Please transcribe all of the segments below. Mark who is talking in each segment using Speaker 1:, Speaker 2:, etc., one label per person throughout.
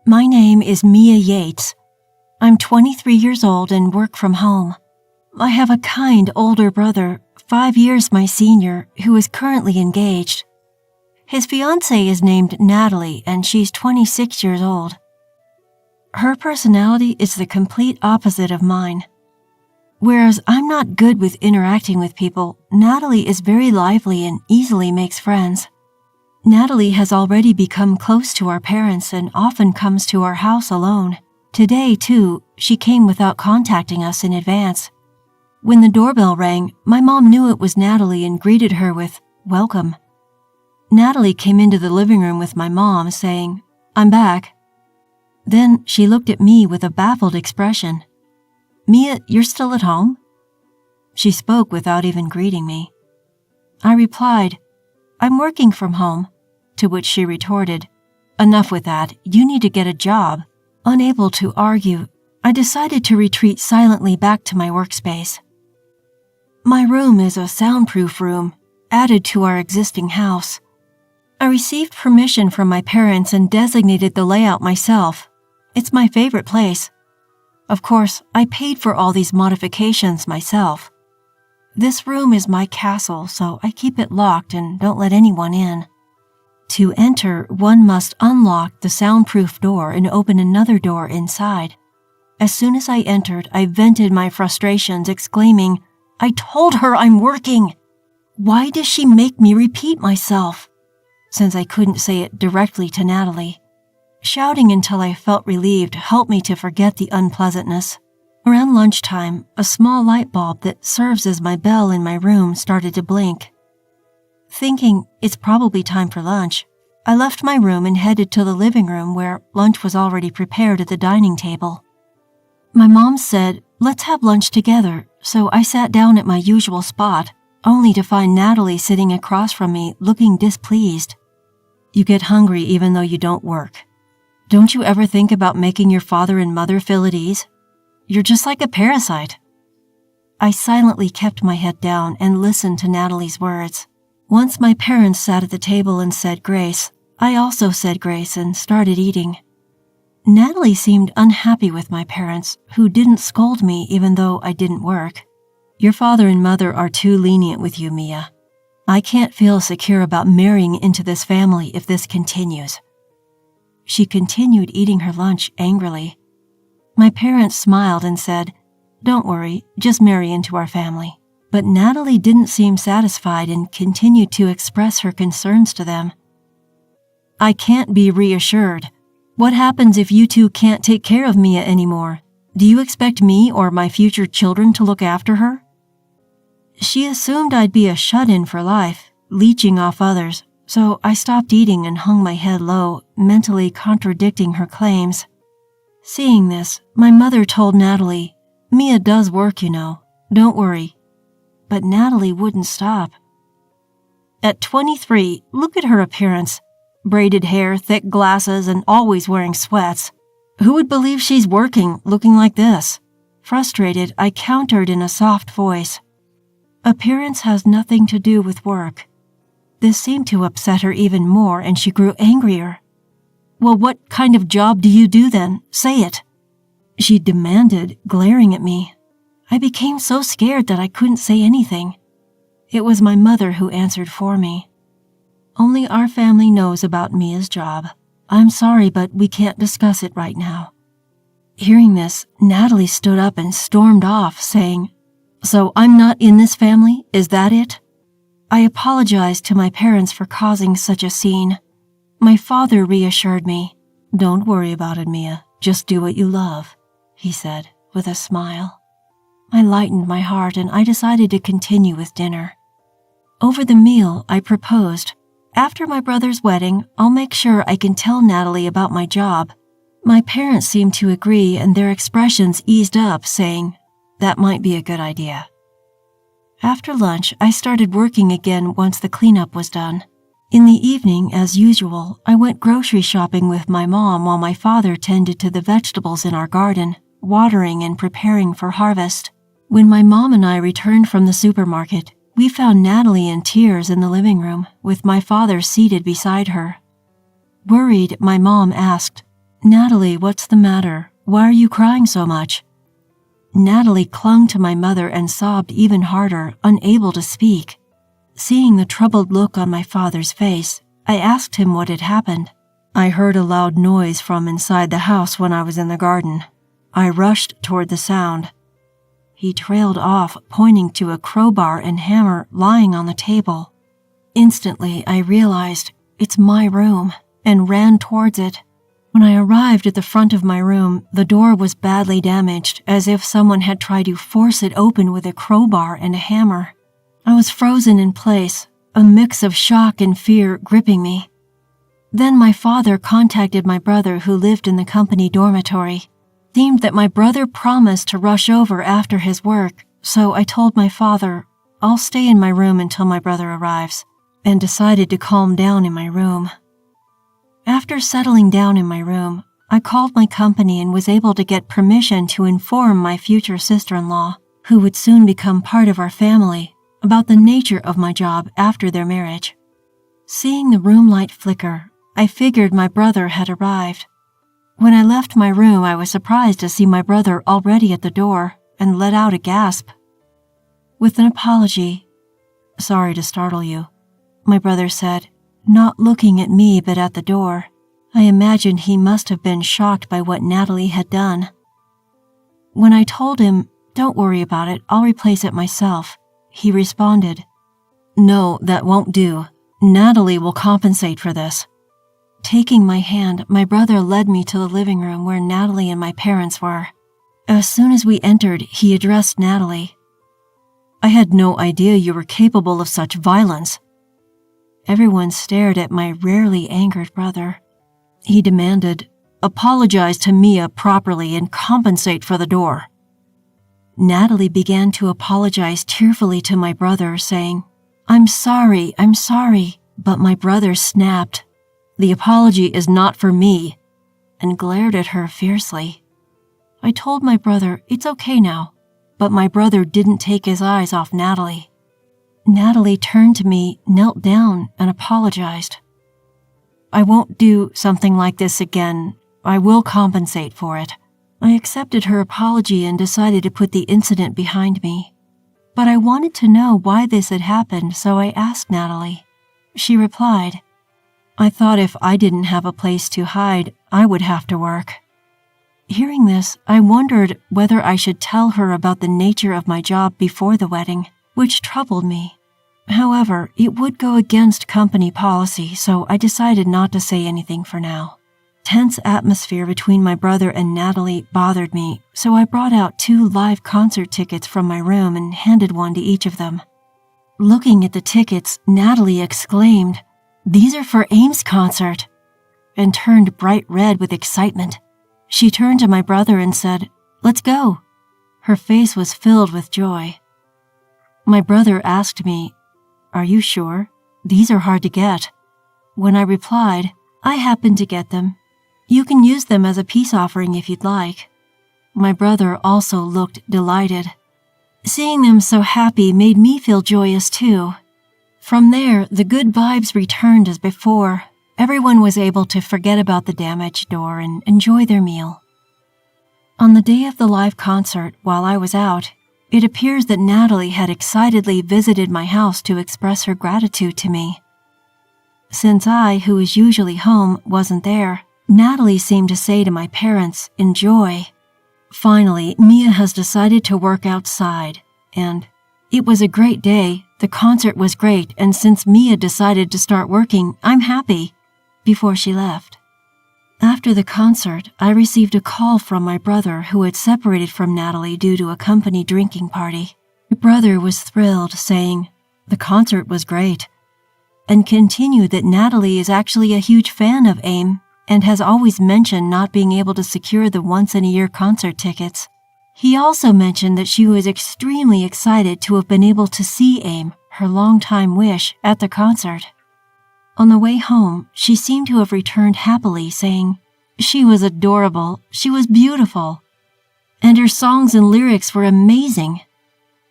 Speaker 1: My name is Mia Yates. I'm 23 years old and work from home. I have a kind older brother, 5 years my senior, who is currently engaged. His fiancée is named Natalie and she's 26 years old. Her personality is the complete opposite of mine. Whereas I'm not good with interacting with people, Natalie is very lively and easily makes friends. Natalie has already become close to our parents and often comes to our house alone. Today, too, she came without contacting us in advance. When the doorbell rang, my mom knew it was Natalie and greeted her with, "Welcome." Natalie came into the living room with my mom, saying, "I'm back." Then she looked at me with a baffled expression. "Mia, you're still at home?" She spoke without even greeting me. I replied, "I'm working from home," to which she retorted, "Enough with that, you need to get a job." Unable to argue, I decided to retreat silently back to my workspace. My room is a soundproof room, added to our existing house. I received permission from my parents and designated the layout myself. It's my favorite place. Of course, I paid for all these modifications myself. This room is my castle, so I keep it locked and don't let anyone in. To enter, one must unlock the soundproof door and open another door inside. As soon as I entered, I vented my frustrations, exclaiming, "I told her I'm working! Why does she make me repeat myself?" Since I couldn't say it directly to Natalie. Shouting until I felt relieved helped me to forget the unpleasantness. Around lunchtime, a small light bulb that serves as my bell in my room started to blink. Thinking it's probably time for lunch, I left my room and headed to the living room where lunch was already prepared at the dining table. My mom said, "Let's have lunch together," so I sat down at my usual spot, only to find Natalie sitting across from me looking displeased. "You get hungry even though you don't work. Don't you ever think about making your father and mother feel at ease? You're just like a parasite." I silently kept my head down and listened to Natalie's words. Once my parents sat at the table and said grace, I also said grace and started eating. Natalie seemed unhappy with my parents, who didn't scold me even though I didn't work. "Your father and mother are too lenient with you, Mia. I can't feel secure about marrying into this family if this continues." She continued eating her lunch angrily. My parents smiled and said, "Don't worry, just marry into our family." But Natalie didn't seem satisfied and continued to express her concerns to them. "I can't be reassured. What happens if you two can't take care of Mia anymore? Do you expect me or my future children to look after her?" She assumed I'd be a shut-in for life, leeching off others, so I stopped eating and hung my head low, mentally contradicting her claims. Seeing this, my mother told Natalie, "Mia does work, you know. Don't worry." But Natalie wouldn't stop. At 23, look at her appearance. Braided hair, thick glasses, and always wearing sweats. Who would believe she's working, looking like this? Frustrated, I countered in a soft voice. Appearance has nothing to do with work. This seemed to upset her even more, and she grew angrier. "Well, what kind of job do you do then? Say it," she demanded, glaring at me. I became so scared that I couldn't say anything. It was my mother who answered for me. "Only our family knows about Mia's job. I'm sorry, but we can't discuss it right now." Hearing this, Natalie stood up and stormed off, saying, "So I'm not in this family? Is that it?" I apologized to my parents for causing such a scene. My father reassured me. "Don't worry about it, Mia. Just do what you love," he said with a smile. I lightened my heart and I decided to continue with dinner. Over the meal, I proposed, "After my brother's wedding, I'll make sure I can tell Natalie about my job." My parents seemed to agree and their expressions eased up, saying, "That might be a good idea." After lunch, I started working again once the cleanup was done. In the evening, as usual, I went grocery shopping with my mom while my father tended to the vegetables in our garden, watering and preparing for harvest. When my mom and I returned from the supermarket, we found Natalie in tears in the living room, with my father seated beside her. Worried, my mom asked, "Natalie, what's the matter? Why are you crying so much?" Natalie clung to my mother and sobbed even harder, unable to speak. Seeing the troubled look on my father's face, I asked him what had happened. "I heard a loud noise from inside the house when I was in the garden. I rushed toward the sound." He trailed off, pointing to a crowbar and hammer lying on the table. Instantly, I realized it's my room and ran towards it. When I arrived at the front of my room, the door was badly damaged, as if someone had tried to force it open with a crowbar and a hammer. I was frozen in place, a mix of shock and fear gripping me. Then my father contacted my brother who lived in the company dormitory. Seemed that my brother promised to rush over after his work, so I told my father, "I'll stay in my room until my brother arrives," and decided to calm down in my room. After settling down in my room, I called my company and was able to get permission to inform my future sister-in-law, who would soon become part of our family, about the nature of my job after their marriage. Seeing the room light flicker, I figured my brother had arrived. When I left my room, I was surprised to see my brother already at the door and let out a gasp. With an apology, "Sorry to startle you," my brother said, not looking at me but at the door. I imagined he must have been shocked by what Natalie had done. When I told him, "Don't worry about it, I'll replace it myself," he responded, "No, that won't do. Natalie will compensate for this." Taking my hand, my brother led me to the living room where Natalie and my parents were. As soon as we entered, he addressed Natalie. "I had no idea you were capable of such violence." Everyone stared at my rarely angered brother. He demanded, "Apologize to Mia properly and compensate for the door." Natalie began to apologize tearfully to my brother, saying, I'm sorry, but my brother snapped, "The apology is not for me," and glared at her fiercely. I told my brother it's okay now, but my brother didn't take his eyes off Natalie. Natalie turned to me, knelt down, and apologized. "I won't do something like this again. I will compensate for it." I accepted her apology and decided to put the incident behind me. But I wanted to know why this had happened, so I asked Natalie. She replied, "I thought if I didn't have a place to hide, I would have to work." Hearing this, I wondered whether I should tell her about the nature of my job before the wedding, which troubled me. However, it would go against company policy, so I decided not to say anything for now. Tense atmosphere between my brother and Natalie bothered me, so I brought out 2 live concert tickets from my room and handed one to each of them. Looking at the tickets, Natalie exclaimed, "These are for Aim's concert," and turned bright red with excitement. She turned to my brother and said, "Let's go." Her face was filled with joy. My brother asked me, "Are you sure? These are hard to get." When I replied, "I happened to get them. You can use them as a peace offering if you'd like." My brother also looked delighted. Seeing them so happy made me feel joyous too. From there, the good vibes returned as before. Everyone was able to forget about the damaged door and enjoy their meal. On the day of the live concert, while I was out, it appears that Natalie had excitedly visited my house to express her gratitude to me. Since I, who is usually home, wasn't there, Natalie seemed to say to my parents, "Enjoy." Finally, Mia has decided to work outside, and it was a great day. The concert was great, and since Mia decided to start working, I'm happy, before she left. After the concert, I received a call from my brother who had separated from Natalie due to a company drinking party. My brother was thrilled, saying, "The concert was great," and continued that Natalie is actually a huge fan of AIM and has always mentioned not being able to secure the once-in-a-year concert tickets. He also mentioned that she was extremely excited to have been able to see AIM, her longtime wish, at the concert. On the way home, she seemed to have returned happily, saying, "She was adorable, she was beautiful, and her songs and lyrics were amazing."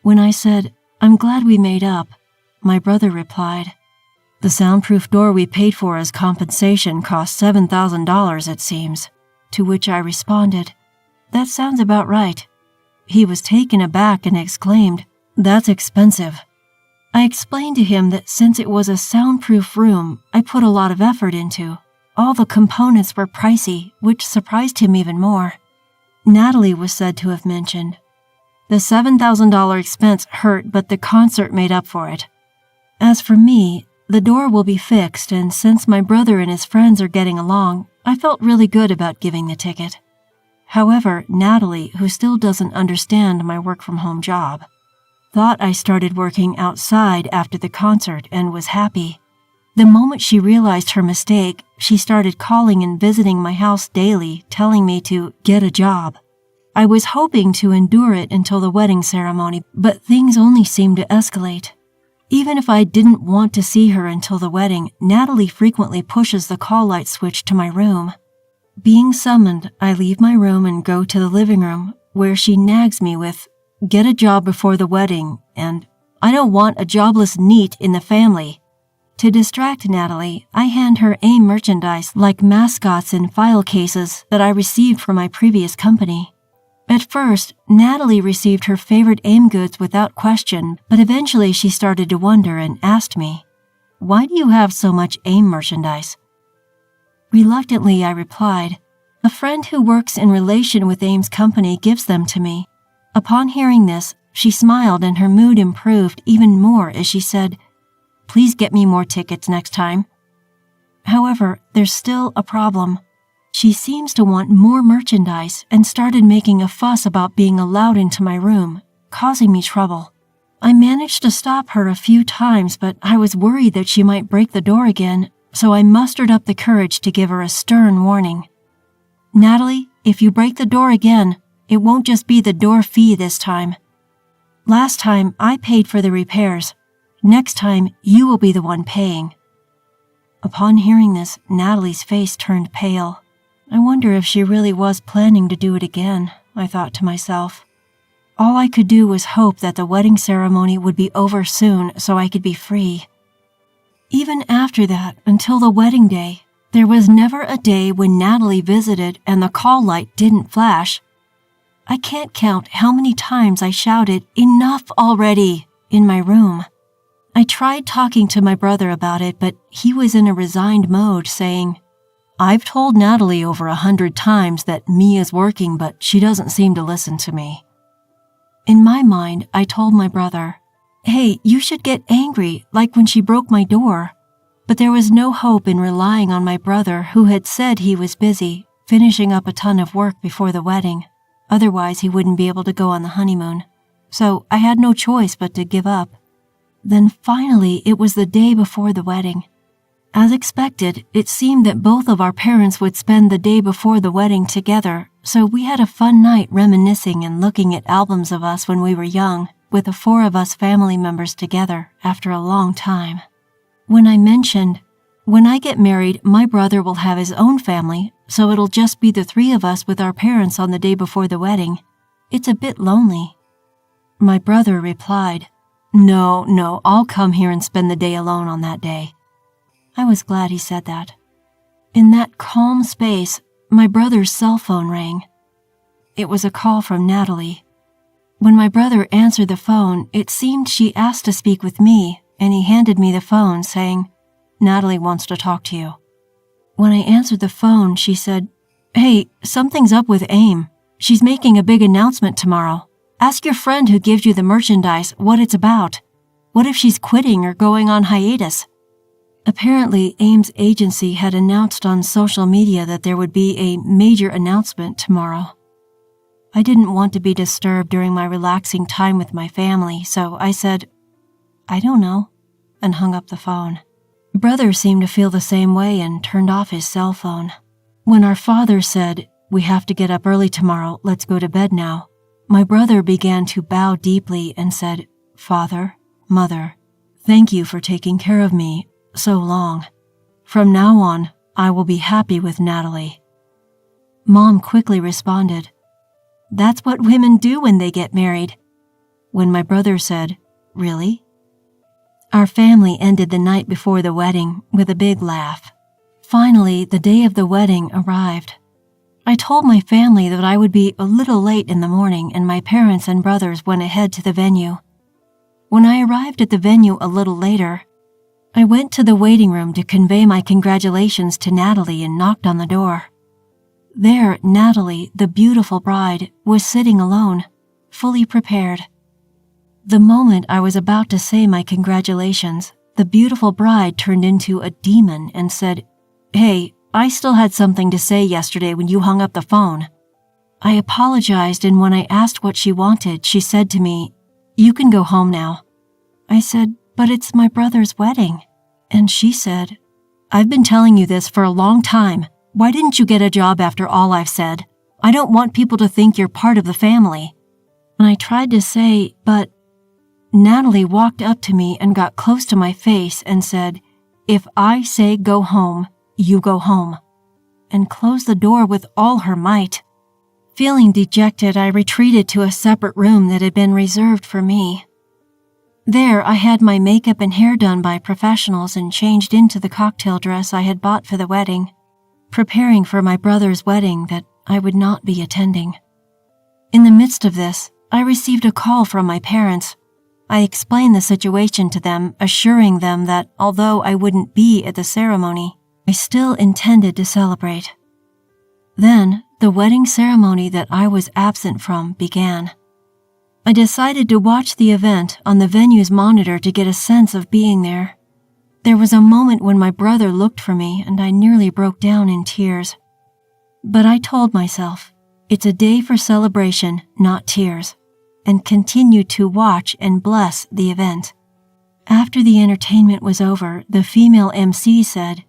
Speaker 1: When I said, "I'm glad we made up," my brother replied, "The soundproof door we paid for as compensation cost $7,000, it seems. to which I responded, "That sounds about right." He was taken aback and exclaimed, "That's expensive." I explained to him that since it was a soundproof room I put a lot of effort into, all the components were pricey, which surprised him even more. Natalie was said to have mentioned, "The $7,000 expense hurt, but the concert made up for it." As for me, the door will be fixed, and since my brother and his friends are getting along, I felt really good about giving the ticket. However, Natalie, who still doesn't understand my work-from-home job, thought I started working outside after the concert and was happy. The moment she realized her mistake, she started calling and visiting my house daily, telling me to get a job. I was hoping to endure it until the wedding ceremony, but things only seemed to escalate. Even if I didn't want to see her until the wedding, Natalie frequently pushes the call light switch to my room. Being summoned, I leave my room and go to the living room, where she nags me with, "Get a job before the wedding," and "I don't want a jobless NEET in the family." To distract Natalie, I hand her AIM merchandise like mascots in file cases that I received from my previous company. At first, Natalie received her favorite AIM goods without question, but eventually she started to wonder and asked me, "Why do you have so much AIM merchandise?" Reluctantly, I replied, "A friend who works in relation with AIM's company gives them to me." Upon hearing this, she smiled and her mood improved even more as she said, "Please get me more tickets next time." However, there's still a problem. She seems to want more merchandise and started making a fuss about being allowed into my room, causing me trouble. I managed to stop her a few times, but I was worried that she might break the door again, so I mustered up the courage to give her a stern warning. "Natalie, if you break the door again, it won't just be the door fee this time. Last time I paid for the repairs. Next time you will be the one paying." Upon hearing this, Natalie's face turned pale. I wonder if she really was planning to do it again, I thought to myself. All I could do was hope that the wedding ceremony would be over soon so I could be free. Even after that, until the wedding day, there was never a day when Natalie visited and the call light didn't flash. I can't count how many times I shouted, "Enough already!" in my room. I tried talking to my brother about it, but he was in a resigned mode, saying, "I've told Natalie over 100 times that Mia's working, but she doesn't seem to listen to me." In my mind, I told my brother, "Hey, you should get angry, like when she broke my door." But there was no hope in relying on my brother, who had said he was busy, finishing up a ton of work before the wedding. Otherwise, he wouldn't be able to go on the honeymoon. So I had no choice but to give up. Then finally, it was the day before the wedding. As expected, it seemed that both of our parents would spend the day before the wedding together, so we had a fun night reminiscing and looking at albums of us when we were young, with the 4 of us family members together after a long time. When I mentioned, "When I get married, my brother will have his own family, so it'll just be the 3 of us with our parents on the day before the wedding. It's a bit lonely." My brother replied, No, I'll come here and spend the day alone on that day." I was glad he said that. In that calm space, my brother's cell phone rang. It was a call from Natalie. When my brother answered the phone, it seemed she asked to speak with me, and he handed me the phone, saying, "Natalie wants to talk to you." When I answered the phone, she said, "Hey, something's up with AIM. She's making a big announcement tomorrow. Ask your friend who gives you the merchandise what it's about. What if she's quitting or going on hiatus?" Apparently, AIM's agency had announced on social media that there would be a major announcement tomorrow. I didn't want to be disturbed during my relaxing time with my family, so I said, "I don't know," and hung up the phone. Brother seemed to feel the same way and turned off his cell phone. When our father said, "We have to get up early tomorrow, let's go to bed now," my brother began to bow deeply and said, "Father, Mother, thank you for taking care of me so long. From now on, I will be happy with Natalie." Mom quickly responded, "That's what women do when they get married." When my brother said, "Really?" Our family ended the night before the wedding with a big laugh. Finally, the day of the wedding arrived. I told my family that I would be a little late in the morning, and my parents and brothers went ahead to the venue. When I arrived at the venue a little later, I went to the waiting room to convey my congratulations to Natalie and knocked on the door. There, Natalie, the beautiful bride, was sitting alone, fully prepared. The moment I was about to say my congratulations, the beautiful bride turned into a demon and said, "Hey, I still had something to say yesterday when you hung up the phone." I apologized, and when I asked what she wanted, she said to me, "You can go home now." I said, "But it's my brother's wedding." And she said, "I've been telling you this for a long time. Why didn't you get a job after all I've said? I don't want people to think you're part of the family." And I tried to say, "But..." Natalie walked up to me and got close to my face and said, "If I say go home, you go home," and closed the door with all her might. Feeling dejected, I retreated to a separate room that had been reserved for me. There, I had my makeup and hair done by professionals and changed into the cocktail dress I had bought for the wedding, preparing for my brother's wedding that I would not be attending. In the midst of this, I received a call from my parents. I explained the situation to them, assuring them that although I wouldn't be at the ceremony, I still intended to celebrate. Then, the wedding ceremony that I was absent from began. I decided to watch the event on the venue's monitor to get a sense of being there. There was a moment when my brother looked for me and I nearly broke down in tears. But I told myself, it's a day for celebration, not tears, and continued to watch and bless the event. After the entertainment was over, the female MC said,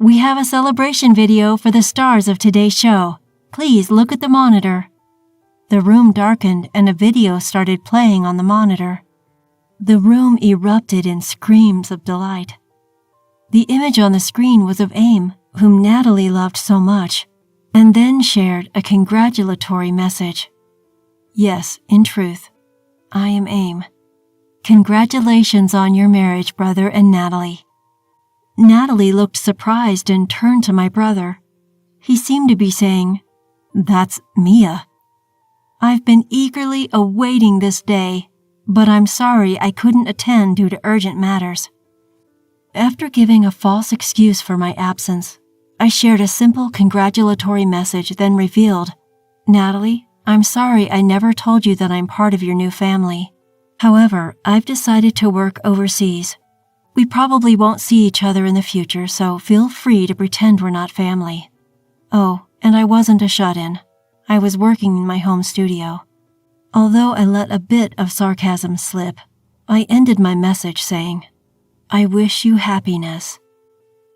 Speaker 1: "We have a celebration video for the stars of today's show. Please look at the monitor." The room darkened and a video started playing on the monitor. The room erupted in screams of delight. The image on the screen was of Aim, whom Natalie loved so much, and then shared a congratulatory message. Yes, in truth, I am Aim. Congratulations on your marriage, brother and Natalie. Natalie looked surprised and turned to my brother. He seemed to be saying, "That's Mia. I've been eagerly awaiting this day, but I'm sorry I couldn't attend due to urgent matters." After giving a false excuse for my absence, I shared a simple congratulatory message, then revealed, "Natalie, I'm sorry I never told you that I'm part of your new family. However, I've decided to work overseas. We probably won't see each other in the future, so feel free to pretend we're not family. Oh, and I wasn't a shut-in. I was working in my home studio." Although I let a bit of sarcasm slip, I ended my message saying, "I wish you happiness."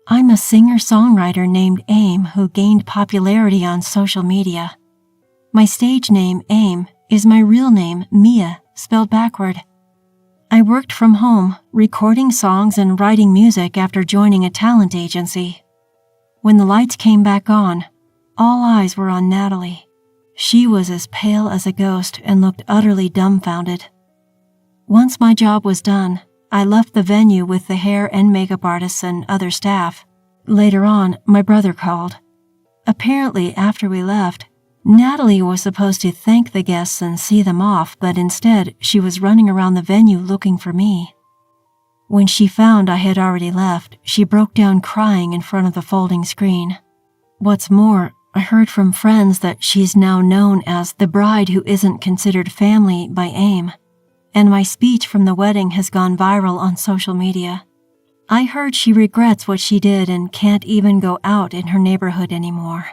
Speaker 1: I'm a singer-songwriter named Aim who gained popularity on social media. My stage name, Aim, is my real name, Mia, spelled backward. I worked from home, recording songs and writing music after joining a talent agency. When the lights came back on, all eyes were on Natalie. She was as pale as a ghost and looked utterly dumbfounded. Once my job was done, I left the venue with the hair and makeup artists and other staff. Later on, my brother called. Apparently, after we left, Natalie was supposed to thank the guests and see them off, but instead, she was running around the venue looking for me. When she found I had already left, she broke down crying in front of the folding screen. What's more, I heard from friends that she's now known as the bride who isn't considered family by Aim, and my speech from the wedding has gone viral on social media. I heard she regrets what she did and can't even go out in her neighborhood anymore.